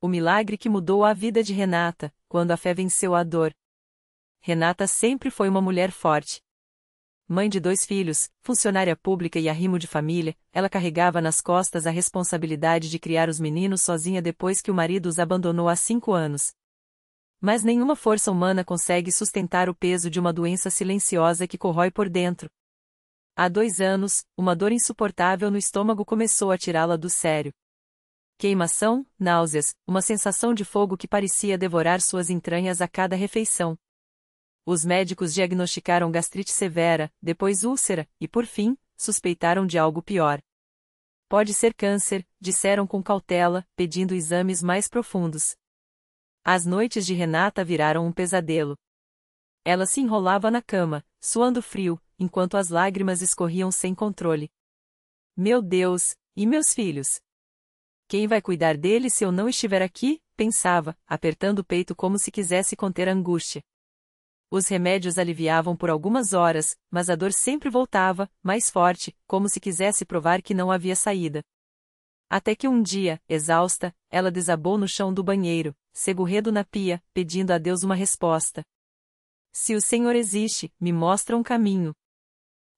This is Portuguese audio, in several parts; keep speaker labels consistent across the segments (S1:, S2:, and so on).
S1: O milagre que mudou a vida de Renata, quando a fé venceu a dor. Renata sempre foi uma mulher forte. Mãe de 2 filhos, funcionária pública e arrimo de família, ela carregava nas costas a responsabilidade de criar os meninos sozinha depois que o marido os abandonou há 5 anos. Mas nenhuma força humana consegue sustentar o peso de uma doença silenciosa que corrói por dentro. Há 2 anos, uma dor insuportável no estômago começou a tirá-la do sério. Queimação, náuseas, uma sensação de fogo que parecia devorar suas entranhas a cada refeição. Os médicos diagnosticaram gastrite severa, depois úlcera, e por fim, suspeitaram de algo pior. Pode ser câncer, disseram com cautela, pedindo exames mais profundos. As noites de Renata viraram um pesadelo. Ela se enrolava na cama, suando frio, enquanto as lágrimas escorriam sem controle. Meu Deus, e meus filhos? Quem vai cuidar deles se eu não estiver aqui? Pensava, apertando o peito como se quisesse conter a angústia. Os remédios aliviavam por algumas horas, mas a dor sempre voltava, mais forte, como se quisesse provar que não havia saída. Até que um dia, exausta, ela desabou no chão do banheiro, segurredo na pia, pedindo a Deus uma resposta. Se o Senhor existe, me mostra um caminho.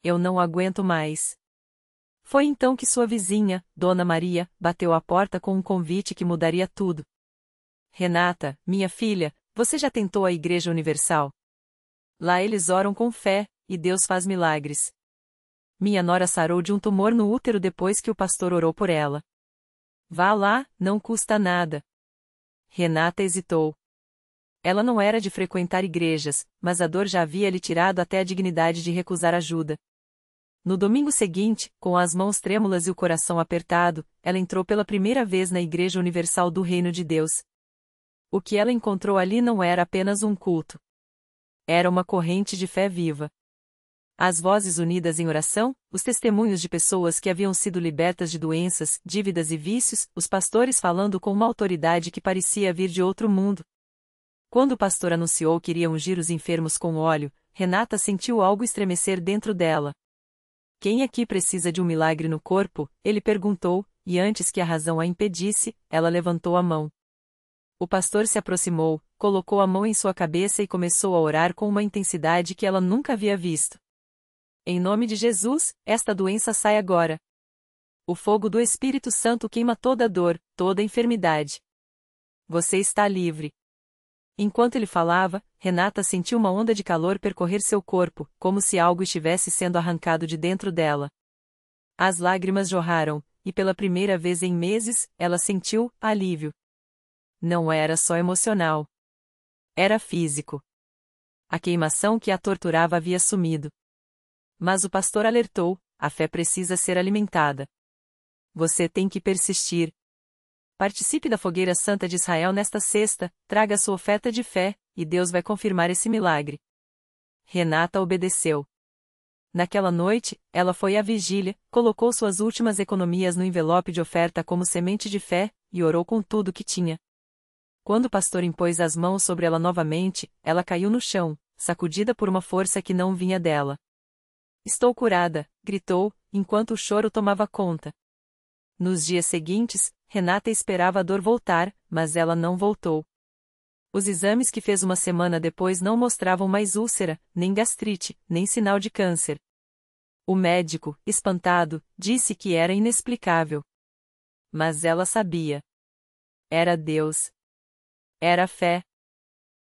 S1: Eu não aguento mais. Foi então que sua vizinha, Dona Maria, bateu à porta com um convite que mudaria tudo. Renata, minha filha, você já tentou a Igreja Universal? Lá eles oram com fé, e Deus faz milagres. Minha nora sarou de um tumor no útero depois que o pastor orou por ela. Vá lá, não custa nada. Renata hesitou. Ela não era de frequentar igrejas, mas a dor já havia lhe tirado até a dignidade de recusar ajuda. No domingo seguinte, com as mãos trêmulas e o coração apertado, ela entrou pela primeira vez na Igreja Universal do Reino de Deus. O que ela encontrou ali não era apenas um culto. Era uma corrente de fé viva. As vozes unidas em oração, os testemunhos de pessoas que haviam sido libertas de doenças, dívidas e vícios, os pastores falando com uma autoridade que parecia vir de outro mundo. Quando o pastor anunciou que iria ungir os enfermos com óleo, Renata sentiu algo estremecer dentro dela. Quem aqui precisa de um milagre no corpo? Ele perguntou, e antes que a razão a impedisse, ela levantou a mão. O pastor se aproximou, colocou a mão em sua cabeça e começou a orar com uma intensidade que ela nunca havia visto. Em nome de Jesus, esta doença sai agora. O fogo do Espírito Santo queima toda dor, toda enfermidade. Você está livre. Enquanto ele falava, Renata sentiu uma onda de calor percorrer seu corpo, como se algo estivesse sendo arrancado de dentro dela. As lágrimas jorraram, e pela primeira vez em meses, ela sentiu alívio. Não era só emocional. Era físico. A queimação que a torturava havia sumido. Mas o pastor alertou, a fé precisa ser alimentada. Você tem que persistir. Participe da Fogueira Santa de Israel nesta sexta, traga sua oferta de fé, e Deus vai confirmar esse milagre. Renata obedeceu. Naquela noite, ela foi à vigília, colocou suas últimas economias no envelope de oferta como semente de fé, e orou com tudo que tinha. Quando o pastor impôs as mãos sobre ela novamente, ela caiu no chão, sacudida por uma força que não vinha dela. Estou curada, gritou, enquanto o choro tomava conta. Nos dias seguintes, Renata esperava a dor voltar, mas ela não voltou. Os exames que fez uma semana depois não mostravam mais úlcera, nem gastrite, nem sinal de câncer. O médico, espantado, disse que era inexplicável. Mas ela sabia. Era Deus. Era a fé.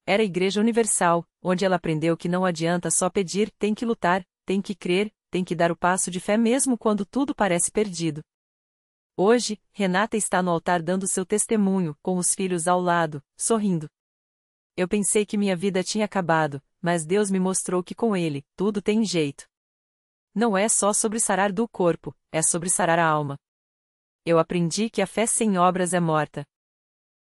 S1: Era a Igreja Universal, onde ela aprendeu que não adianta só pedir, tem que lutar, tem que crer, tem que dar o passo de fé mesmo quando tudo parece perdido. Hoje, Renata está no altar dando seu testemunho, com os filhos ao lado, sorrindo. Eu pensei que minha vida tinha acabado, mas Deus me mostrou que com Ele, tudo tem jeito. Não é só sobre sarar do corpo, é sobre sarar a alma. Eu aprendi que a fé sem obras é morta.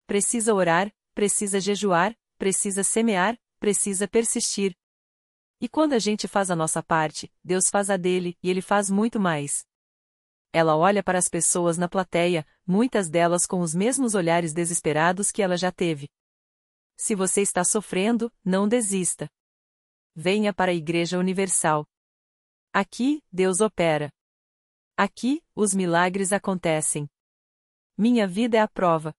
S1: Precisa orar, precisa jejuar, precisa semear, precisa persistir. E quando a gente faz a nossa parte, Deus faz a dele, e Ele faz muito mais. Ela olha para as pessoas na plateia, muitas delas com os mesmos olhares desesperados que ela já teve. Se você está sofrendo, não desista. Venha para a Igreja Universal. Aqui, Deus opera. Aqui, os milagres acontecem. Minha vida é a prova.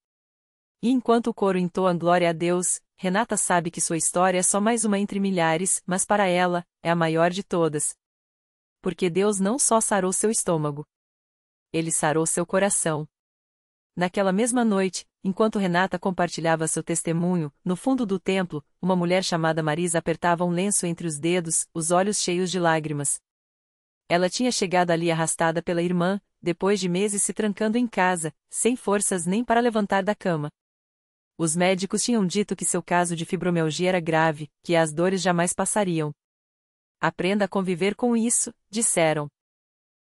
S1: E enquanto o coro entoa glória a Deus, Renata sabe que sua história é só mais uma entre milhares, mas para ela, é a maior de todas. Porque Deus não só sarou seu estômago. Ele sarou seu coração. Naquela mesma noite, enquanto Renata compartilhava seu testemunho, no fundo do templo, uma mulher chamada Marisa apertava um lenço entre os dedos, os olhos cheios de lágrimas. Ela tinha chegado ali arrastada pela irmã, depois de meses se trancando em casa, sem forças nem para levantar da cama. Os médicos tinham dito que seu caso de fibromialgia era grave, que as dores jamais passariam. Aprenda a conviver com isso, disseram.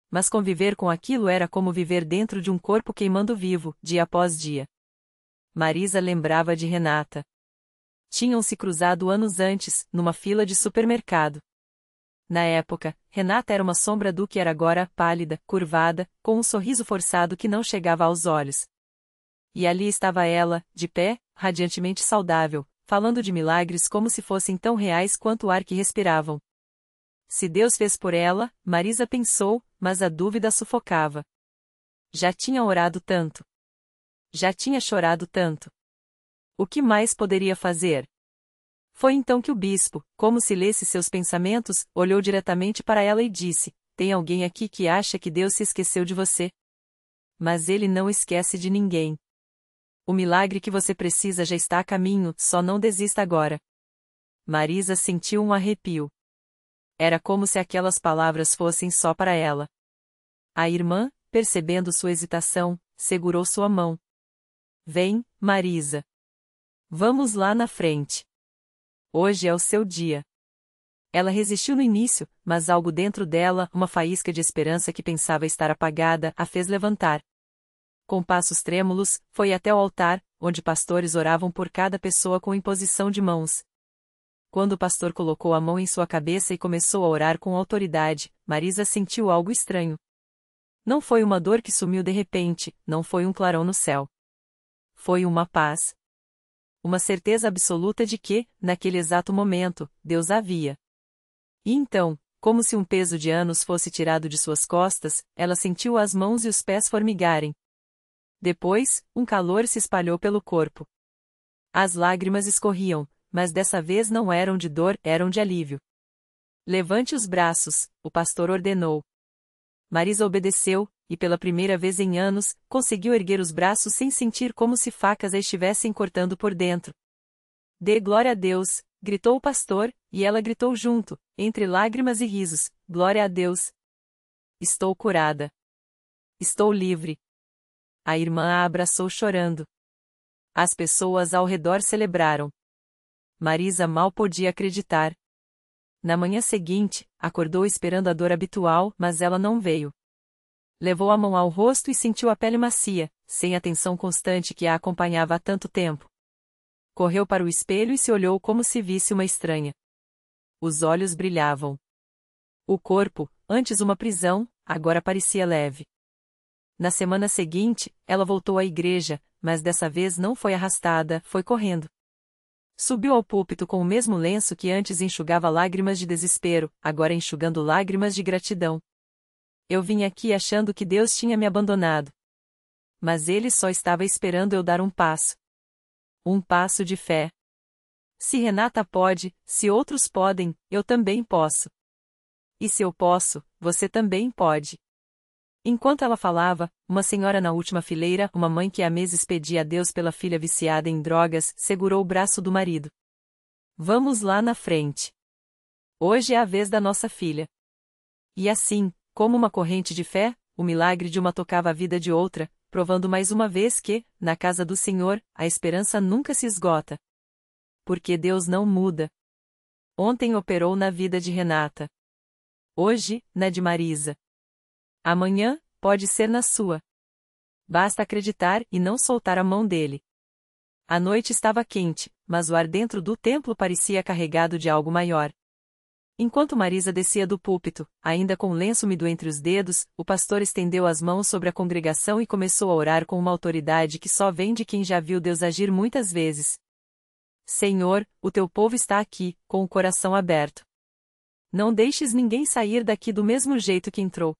S1: Mas conviver com aquilo era como viver dentro de um corpo queimando vivo, dia após dia. Marisa lembrava de Renata. Tinham se cruzado anos antes, numa fila de supermercado. Na época, Renata era uma sombra do que era agora, pálida, curvada, com um sorriso forçado que não chegava aos olhos. E ali estava ela, de pé, radiantemente saudável, falando de milagres como se fossem tão reais quanto o ar que respiravam. Se Deus fez por ela, Marisa pensou, mas a dúvida sufocava. Já tinha orado tanto. Já tinha chorado tanto. O que mais poderia fazer? Foi então que o bispo, como se lesse seus pensamentos, olhou diretamente para ela e disse: tem alguém aqui que acha que Deus se esqueceu de você. Mas ele não esquece de ninguém. O milagre que você precisa já está a caminho, só não desista agora. Marisa sentiu um arrepio. Era como se aquelas palavras fossem só para ela. A irmã, percebendo sua hesitação, segurou sua mão. Vem, Marisa. Vamos lá na frente. Hoje é o seu dia. Ela resistiu no início, mas algo dentro dela, uma faísca de esperança que pensava estar apagada, a fez levantar. Com passos trêmulos, foi até o altar, onde pastores oravam por cada pessoa com imposição de mãos. Quando o pastor colocou a mão em sua cabeça e começou a orar com autoridade, Marisa sentiu algo estranho. Não foi uma dor que sumiu de repente, não foi um clarão no céu. Foi uma paz. Uma certeza absoluta de que, naquele exato momento, Deus a via. E então, como se um peso de anos fosse tirado de suas costas, ela sentiu as mãos e os pés formigarem. Depois, um calor se espalhou pelo corpo. As lágrimas escorriam, mas dessa vez não eram de dor, eram de alívio. Levante os braços, o pastor ordenou. Marisa obedeceu, e pela primeira vez em anos, conseguiu erguer os braços sem sentir como se facas a estivessem cortando por dentro. Dê glória a Deus, gritou o pastor, e ela gritou junto, entre lágrimas e risos, glória a Deus. Estou curada. Estou livre. A irmã a abraçou chorando. As pessoas ao redor celebraram. Marisa mal podia acreditar. Na manhã seguinte, acordou esperando a dor habitual, mas ela não veio. Levou a mão ao rosto e sentiu a pele macia, sem a tensão constante que a acompanhava há tanto tempo. Correu para o espelho e se olhou como se visse uma estranha. Os olhos brilhavam. O corpo, antes uma prisão, agora parecia leve. Na semana seguinte, ela voltou à igreja, mas dessa vez não foi arrastada, foi correndo. Subiu ao púlpito com o mesmo lenço que antes enxugava lágrimas de desespero, agora enxugando lágrimas de gratidão. Eu vim aqui achando que Deus tinha me abandonado. Mas Ele só estava esperando eu dar um passo. Um passo de fé. Se Renata pode, se outros podem, eu também posso. E se eu posso, você também pode. Enquanto ela falava, uma senhora na última fileira, uma mãe que há meses pedia a Deus pela filha viciada em drogas, segurou o braço do marido. Vamos lá na frente. Hoje é a vez da nossa filha. E assim, como uma corrente de fé, o milagre de uma tocava a vida de outra, provando mais uma vez que, na casa do Senhor, a esperança nunca se esgota. Porque Deus não muda. Ontem operou na vida de Renata. Hoje, na de Marisa. Amanhã, pode ser na sua. Basta acreditar e não soltar a mão dele. A noite estava quente, mas o ar dentro do templo parecia carregado de algo maior. Enquanto Marisa descia do púlpito, ainda com o lenço úmido entre os dedos, o pastor estendeu as mãos sobre a congregação e começou a orar com uma autoridade que só vem de quem já viu Deus agir muitas vezes. Senhor, o teu povo está aqui, com o coração aberto. Não deixes ninguém sair daqui do mesmo jeito que entrou.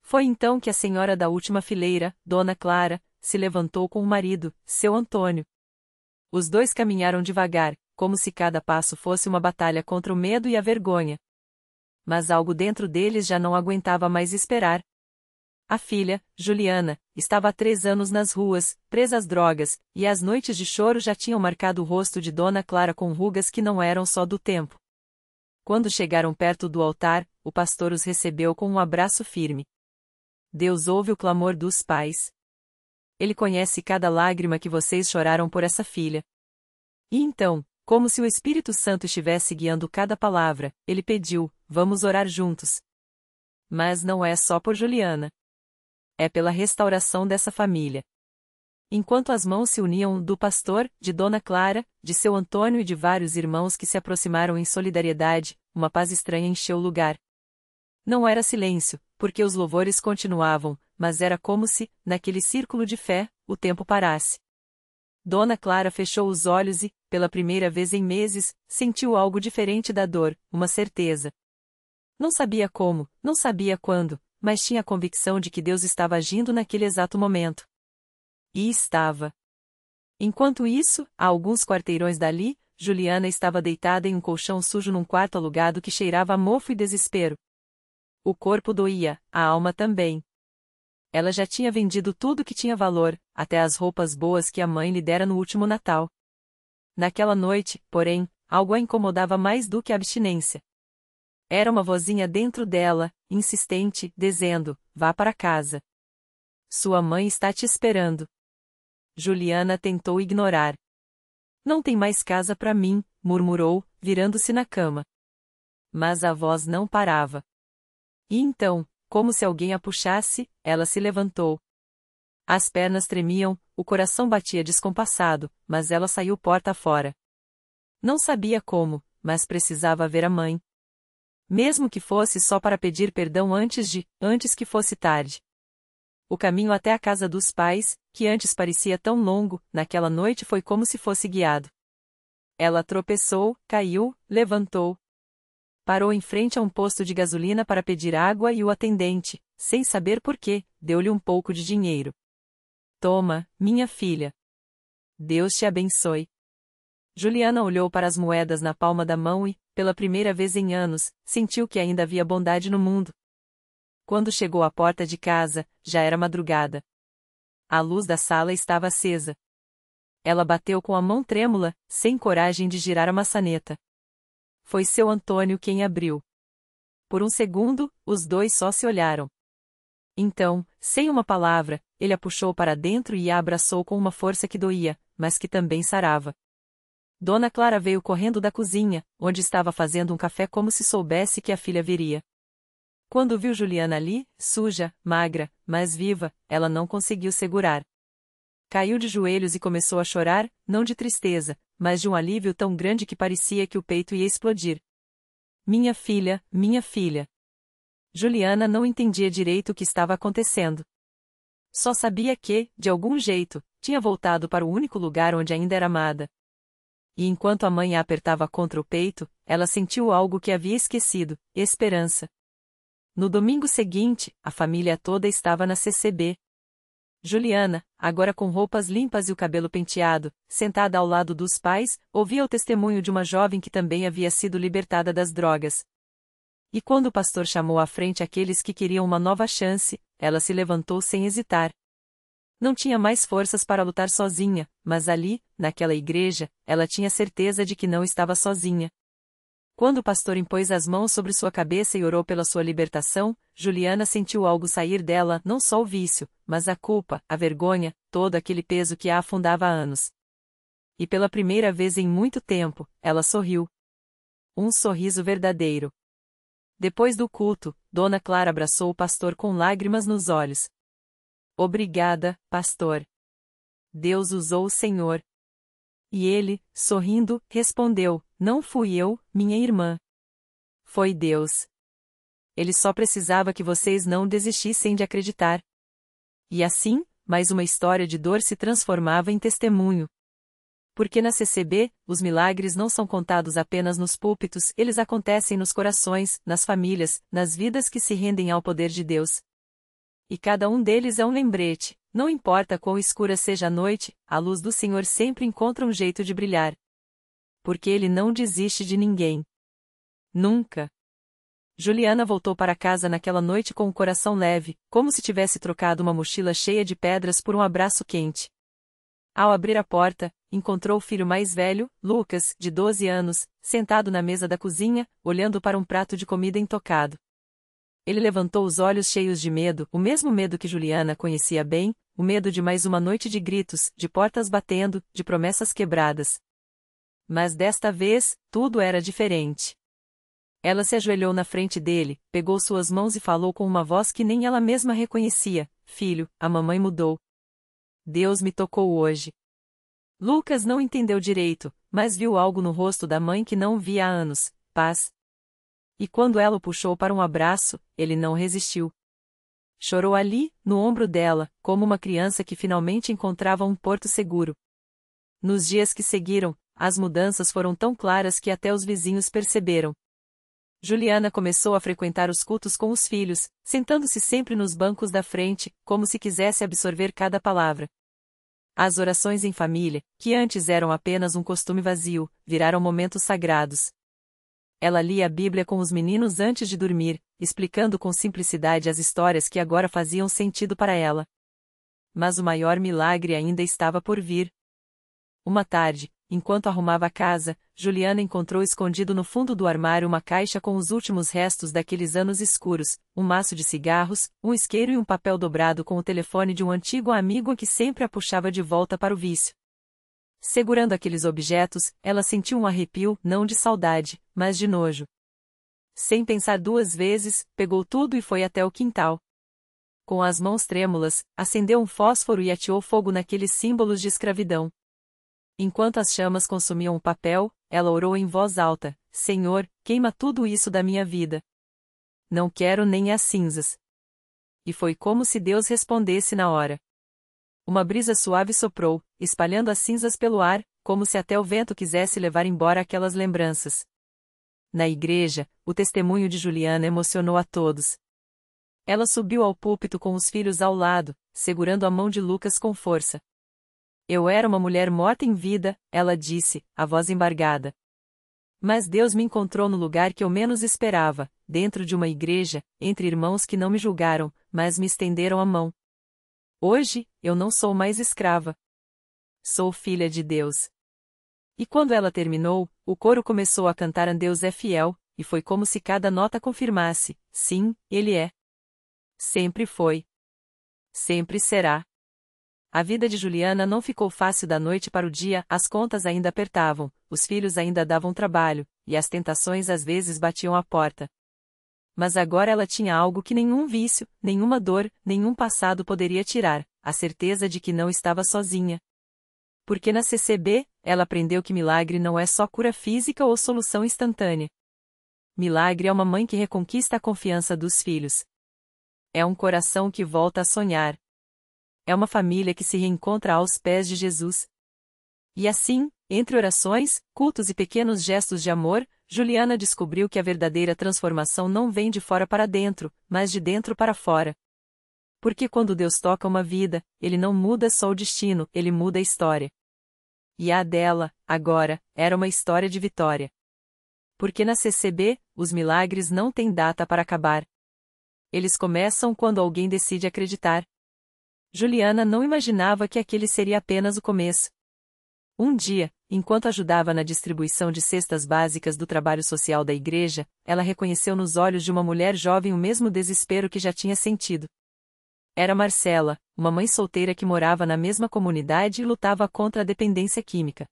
S1: Foi então que a senhora da última fileira, Dona Clara, se levantou com o marido, seu Antônio. Os dois caminharam devagar, como se cada passo fosse uma batalha contra o medo e a vergonha. Mas algo dentro deles já não aguentava mais esperar. A filha, Juliana, estava há 3 anos nas ruas, presa às drogas, e as noites de choro já tinham marcado o rosto de Dona Clara com rugas que não eram só do tempo. Quando chegaram perto do altar, o pastor os recebeu com um abraço firme. Deus ouve o clamor dos pais. Ele conhece cada lágrima que vocês choraram por essa filha. E então, como se o Espírito Santo estivesse guiando cada palavra, ele pediu: vamos orar juntos. Mas não é só por Juliana. É pela restauração dessa família. Enquanto as mãos se uniam do pastor, de Dona Clara, de seu Antônio e de vários irmãos que se aproximaram em solidariedade, uma paz estranha encheu o lugar. Não era silêncio, porque os louvores continuavam, mas era como se, naquele círculo de fé, o tempo parasse. Dona Clara fechou os olhos e, pela primeira vez em meses, sentiu algo diferente da dor, uma certeza. Não sabia como, não sabia quando, mas tinha a convicção de que Deus estava agindo naquele exato momento. E estava. Enquanto isso, a alguns quarteirões dali, Juliana estava deitada em um colchão sujo num quarto alugado que cheirava a mofo e desespero. O corpo doía, a alma também. Ela já tinha vendido tudo que tinha valor, até as roupas boas que a mãe lhe dera no último Natal. Naquela noite, porém, algo a incomodava mais do que a abstinência. Era uma vozinha dentro dela, insistente, dizendo: vá para casa. Sua mãe está te esperando. Juliana tentou ignorar. Não tem mais casa para mim, murmurou, virando-se na cama. Mas a voz não parava. E então, como se alguém a puxasse, ela se levantou. As pernas tremiam, o coração batia descompassado, mas ela saiu porta fora. Não sabia como, mas precisava ver a mãe. Mesmo que fosse só para pedir perdão antes que fosse tarde. O caminho até a casa dos pais, que antes parecia tão longo, naquela noite foi como se fosse guiado. Ela tropeçou, caiu, levantou. Parou em frente a um posto de gasolina para pedir água e o atendente, sem saber por quê, deu-lhe um pouco de dinheiro. Toma, minha filha. Deus te abençoe. Juliana olhou para as moedas na palma da mão e, pela primeira vez em anos, sentiu que ainda havia bondade no mundo. Quando chegou à porta de casa, já era madrugada. A luz da sala estava acesa. Ela bateu com a mão trêmula, sem coragem de girar a maçaneta. Foi seu Antônio quem abriu. Por um segundo, os dois só se olharam. Então, sem uma palavra, ele a puxou para dentro e a abraçou com uma força que doía, mas que também sarava. Dona Clara veio correndo da cozinha, onde estava fazendo um café como se soubesse que a filha viria. Quando viu Juliana ali, suja, magra, mas viva, ela não conseguiu segurar. Caiu de joelhos e começou a chorar, não de tristeza, mas de um alívio tão grande que parecia que o peito ia explodir. Minha filha, minha filha. Juliana não entendia direito o que estava acontecendo. Só sabia que, de algum jeito, tinha voltado para o único lugar onde ainda era amada. E enquanto a mãe a apertava contra o peito, ela sentiu algo que havia esquecido: esperança. No domingo seguinte, a família toda estava na CCB. Juliana, agora com roupas limpas e o cabelo penteado, sentada ao lado dos pais, ouvia o testemunho de uma jovem que também havia sido libertada das drogas. E quando o pastor chamou à frente aqueles que queriam uma nova chance, ela se levantou sem hesitar. Não tinha mais forças para lutar sozinha, mas ali, naquela igreja, ela tinha certeza de que não estava sozinha. Quando o pastor impôs as mãos sobre sua cabeça e orou pela sua libertação, Juliana sentiu algo sair dela, não só o vício, mas a culpa, a vergonha, todo aquele peso que a afundava há anos. E pela primeira vez em muito tempo, ela sorriu. Um sorriso verdadeiro. Depois do culto, Dona Clara abraçou o pastor com lágrimas nos olhos. Obrigada, pastor. Deus usou o Senhor. E ele, sorrindo, respondeu: não fui eu, minha irmã. Foi Deus. Ele só precisava que vocês não desistissem de acreditar. E assim, mais uma história de dor se transformava em testemunho. Porque na CCB, os milagres não são contados apenas nos púlpitos, eles acontecem nos corações, nas famílias, nas vidas que se rendem ao poder de Deus. E cada um deles é um lembrete, Não importa quão escura seja a noite, a luz do Senhor sempre encontra um jeito de brilhar. Porque Ele não desiste de ninguém. Nunca. Juliana voltou para casa naquela noite com o coração leve, como se tivesse trocado uma mochila cheia de pedras por um abraço quente. Ao abrir a porta, encontrou o filho mais velho, Lucas, de 12 anos, sentado na mesa da cozinha, olhando para um prato de comida intocado. Ele levantou os olhos cheios de medo, o mesmo medo que Juliana conhecia bem, o medo de mais uma noite de gritos, de portas batendo, de promessas quebradas. Mas desta vez, tudo era diferente. Ela se ajoelhou na frente dele, pegou suas mãos e falou com uma voz que nem ela mesma reconhecia: Filho, a mamãe mudou. Deus me tocou hoje. Lucas não entendeu direito, mas viu algo no rosto da mãe que não via há anos: paz. E quando ela o puxou para um abraço, ele não resistiu. Chorou ali, no ombro dela, como uma criança que finalmente encontrava um porto seguro. Nos dias que seguiram, as mudanças foram tão claras que até os vizinhos perceberam. Juliana começou a frequentar os cultos com os filhos, sentando-se sempre nos bancos da frente, como se quisesse absorver cada palavra. As orações em família, que antes eram apenas um costume vazio, viraram momentos sagrados. Ela lia a Bíblia com os meninos antes de dormir, explicando com simplicidade as histórias que agora faziam sentido para ela. Mas o maior milagre ainda estava por vir. Uma tarde, enquanto arrumava a casa, Juliana encontrou escondido no fundo do armário uma caixa com os últimos restos daqueles anos escuros, um maço de cigarros, um isqueiro e um papel dobrado com o telefone de um antigo amigo que sempre a puxava de volta para o vício. Segurando aqueles objetos, ela sentiu um arrepio, não de saudade, mas de nojo. Sem pensar duas vezes, pegou tudo e foi até o quintal. Com as mãos trêmulas, acendeu um fósforo e ateou fogo naqueles símbolos de escravidão. Enquanto as chamas consumiam o papel, ela orou em voz alta: Senhor, queima tudo isso da minha vida. Não quero nem as cinzas. E foi como se Deus respondesse na hora. Uma brisa suave soprou, espalhando as cinzas pelo ar, como se até o vento quisesse levar embora aquelas lembranças. Na igreja, o testemunho de Juliana emocionou a todos. Ela subiu ao púlpito com os filhos ao lado, segurando a mão de Lucas com força. Eu era uma mulher morta em vida, ela disse, a voz embargada. Mas Deus me encontrou no lugar que eu menos esperava, dentro de uma igreja, entre irmãos que não me julgaram, mas me estenderam a mão. Hoje, eu não sou mais escrava. Sou filha de Deus. E quando ela terminou, o coro começou a cantar Deus é fiel, e foi como se cada nota confirmasse: sim, Ele é. Sempre foi. Sempre será. A vida de Juliana não ficou fácil da noite para o dia, as contas ainda apertavam, os filhos ainda davam trabalho, e as tentações às vezes batiam à porta. Mas agora ela tinha algo que nenhum vício, nenhuma dor, nenhum passado poderia tirar: a certeza de que não estava sozinha. Porque na CCB, ela aprendeu que milagre não é só cura física ou solução instantânea. Milagre é uma mãe que reconquista a confiança dos filhos. É um coração que volta a sonhar. É uma família que se reencontra aos pés de Jesus. E assim, entre orações, cultos e pequenos gestos de amor, Juliana descobriu que a verdadeira transformação não vem de fora para dentro, mas de dentro para fora. Porque quando Deus toca uma vida, Ele não muda só o destino, Ele muda a história. E a dela, agora, era uma história de vitória. Porque na CCB, os milagres não têm data para acabar. Eles começam quando alguém decide acreditar. Juliana não imaginava que aquele seria apenas o começo. Um dia, enquanto ajudava na distribuição de cestas básicas do trabalho social da igreja, ela reconheceu nos olhos de uma mulher jovem o mesmo desespero que já tinha sentido. Era Marcela, uma mãe solteira que morava na mesma comunidade e lutava contra a dependência química.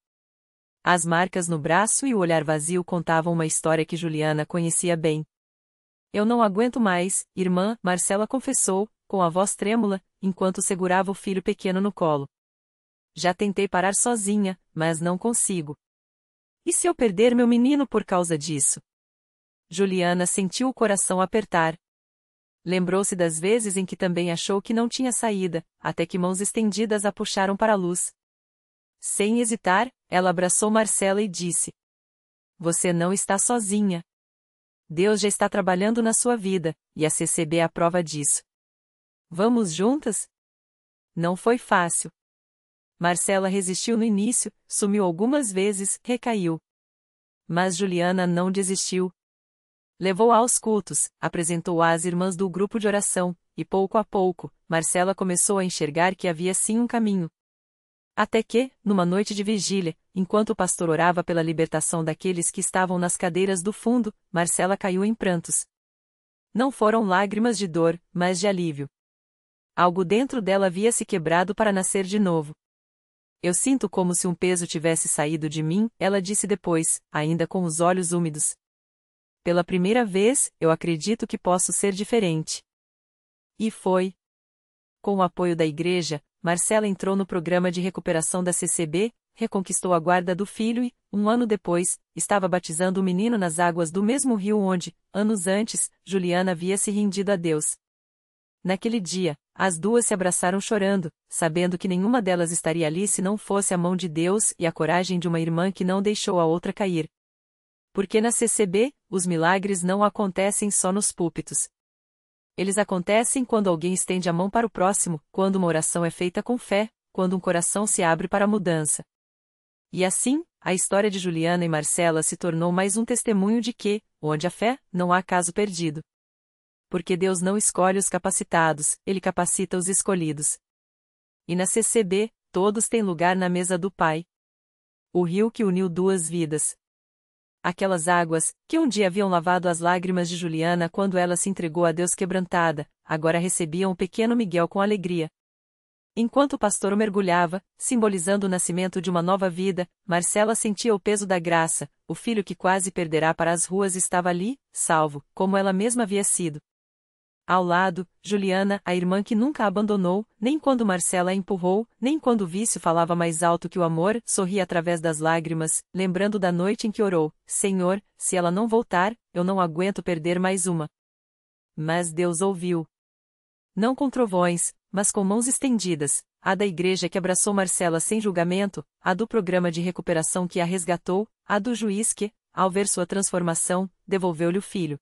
S1: As marcas no braço e o olhar vazio contavam uma história que Juliana conhecia bem. Eu não aguento mais, irmã, Marcela confessou, com a voz trêmula, enquanto segurava o filho pequeno no colo. Já tentei parar sozinha, mas não consigo. E se eu perder meu menino por causa disso? Juliana sentiu o coração apertar. Lembrou-se das vezes em que também achou que não tinha saída, até que mãos estendidas a puxaram para a luz. Sem hesitar, ela abraçou Marcela e disse: Você não está sozinha. Deus já está trabalhando na sua vida, e a CCB é a prova disso. Vamos juntas? Não foi fácil. Marcela resistiu no início, sumiu algumas vezes, recaiu. Mas Juliana não desistiu. Levou-a aos cultos, apresentou-a às irmãs do grupo de oração, e pouco a pouco, Marcela começou a enxergar que havia sim um caminho. Até que, numa noite de vigília, enquanto o pastor orava pela libertação daqueles que estavam nas cadeiras do fundo, Marcela caiu em prantos. Não foram lágrimas de dor, mas de alívio. Algo dentro dela havia se quebrado para nascer de novo. Eu sinto como se um peso tivesse saído de mim, ela disse depois, ainda com os olhos úmidos. Pela primeira vez, eu acredito que posso ser diferente. E foi. Com o apoio da igreja, Marcela entrou no programa de recuperação da CCB, reconquistou a guarda do filho e, um ano depois, estava batizando o menino nas águas do mesmo rio onde, anos antes, Juliana havia se rendido a Deus. Naquele dia, as duas se abraçaram chorando, sabendo que nenhuma delas estaria ali se não fosse a mão de Deus e a coragem de uma irmã que não deixou a outra cair. Porque na CCB, os milagres não acontecem só nos púlpitos. Eles acontecem quando alguém estende a mão para o próximo, quando uma oração é feita com fé, quando um coração se abre para a mudança. E assim, a história de Juliana e Marcela se tornou mais um testemunho de que, onde há fé, não há caso perdido. Porque Deus não escolhe os capacitados, Ele capacita os escolhidos. E na CCB, todos têm lugar na mesa do Pai. O rio que uniu duas vidas. Aquelas águas, que um dia haviam lavado as lágrimas de Juliana quando ela se entregou a Deus quebrantada, agora recebiam o pequeno Miguel com alegria. Enquanto o pastor o mergulhava, simbolizando o nascimento de uma nova vida, Marcela sentia o peso da graça, o filho que quase perderá para as ruas estava ali, salvo, como ela mesma havia sido. Ao lado, Juliana, a irmã que nunca a abandonou, nem quando Marcela a empurrou, nem quando o vício falava mais alto que o amor, sorria através das lágrimas, lembrando da noite em que orou: Senhor, se ela não voltar, eu não aguento perder mais uma. Mas Deus ouviu. Não com trovões, mas com mãos estendidas, a da igreja que abraçou Marcela sem julgamento, a do programa de recuperação que a resgatou, a do juiz que, ao ver sua transformação, devolveu-lhe o filho.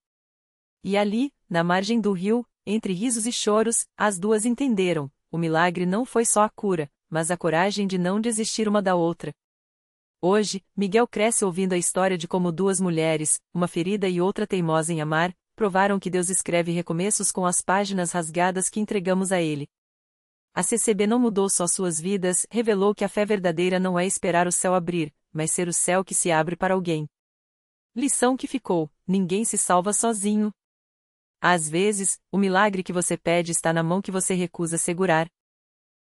S1: E ali, na margem do rio, entre risos e choros, as duas entenderam: o milagre não foi só a cura, mas a coragem de não desistir uma da outra. Hoje, Miguel cresce ouvindo a história de como duas mulheres, uma ferida e outra teimosa em amar, provaram que Deus escreve recomeços com as páginas rasgadas que entregamos a Ele. A CCB não mudou só suas vidas, revelou que a fé verdadeira não é esperar o céu abrir, mas ser o céu que se abre para alguém. Lição que ficou: ninguém se salva sozinho. Às vezes, o milagre que você pede está na mão que você recusa segurar.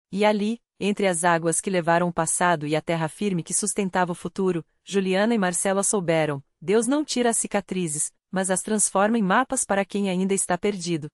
S1: E ali, entre as águas que levaram o passado e a terra firme que sustentava o futuro, Juliana e Marcela souberam: Deus não tira as cicatrizes, mas as transforma em mapas para quem ainda está perdido.